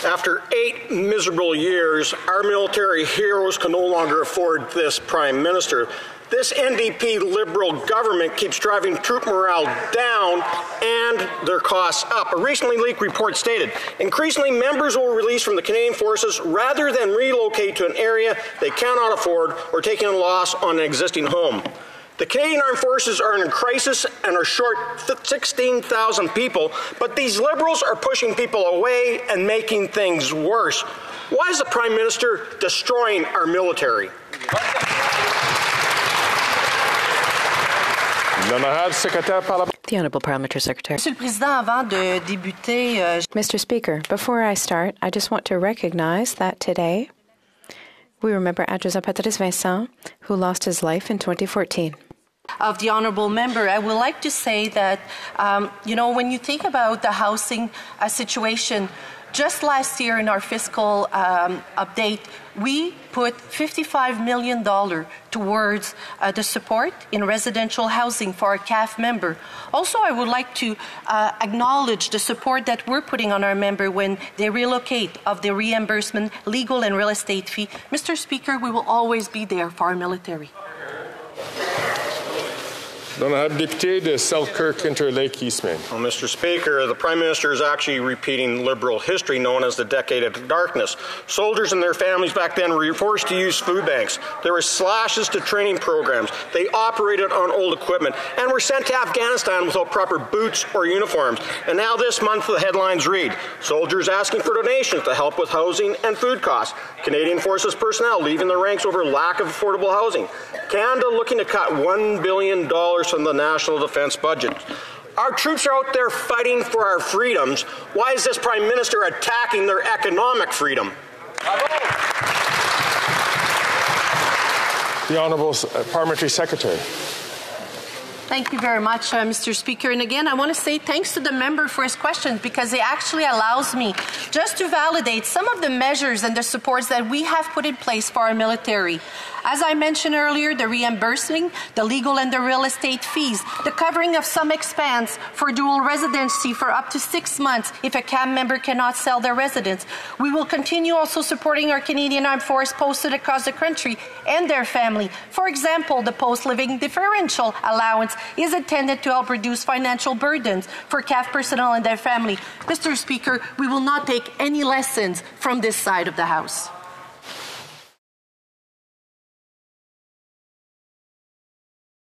After 8 miserable years, our military heroes can no longer afford this Prime Minister. This NDP Liberal government keeps driving troop morale down and their costs up. A recently leaked report stated, increasingly members will release from the Canadian Forces rather than relocate to an area they cannot afford or taking a loss on an existing home. The Canadian Armed Forces are in a crisis and are short 16,000 people, but these Liberals are pushing people away and making things worse. Why is the Prime Minister destroying our military? The Honourable Parliamentary Secretary. Mr. Speaker, before I start, I just want to recognize that today we remember Adjuzant Patrice Vincent, who lost his life in 2014. Of the honourable member, I would like to say that, when you think about the housing situation, just last year in our fiscal update, we put $55 million towards the support in residential housing for our CAF member. Also, I would like to acknowledge the support that we're putting on our member when they relocate of the reimbursement, legal and real estate fee. Mr. Speaker, we will always be there for our military. Député de Selkirk Interlake Eastmain. Well, Mr. Speaker, the Prime Minister is actually repeating Liberal history known as the Decade of Darkness. Soldiers and their families back then were forced to use food banks. There were slashes to training programs. They operated on old equipment and were sent to Afghanistan without proper boots or uniforms. And now this month the headlines read, soldiers asking for donations to help with housing and food costs. Canadian Forces personnel leaving the ranks over lack of affordable housing. Canada looking to cut $1 billion from the national defence budget. Our troops are out there fighting for our freedoms. Why is this Prime Minister attacking their economic freedom? The Honourable Parliamentary Secretary. Thank you very much, Mr. Speaker. And again, I want to say thanks to the member for his questions because it actually allows me just to validate some of the measures and the supports that we have put in place for our military. As I mentioned earlier, the reimbursing, the legal and the real estate fees, the covering of some expense for dual residency for up to 6 months if a CAM member cannot sell their residence. We will continue also supporting our Canadian Armed Forces posted across the country and their family. For example, the post-living differential allowance is intended to help reduce financial burdens for CAF personnel and their family. Mr. Speaker, we will not take any lessons from this side of the House.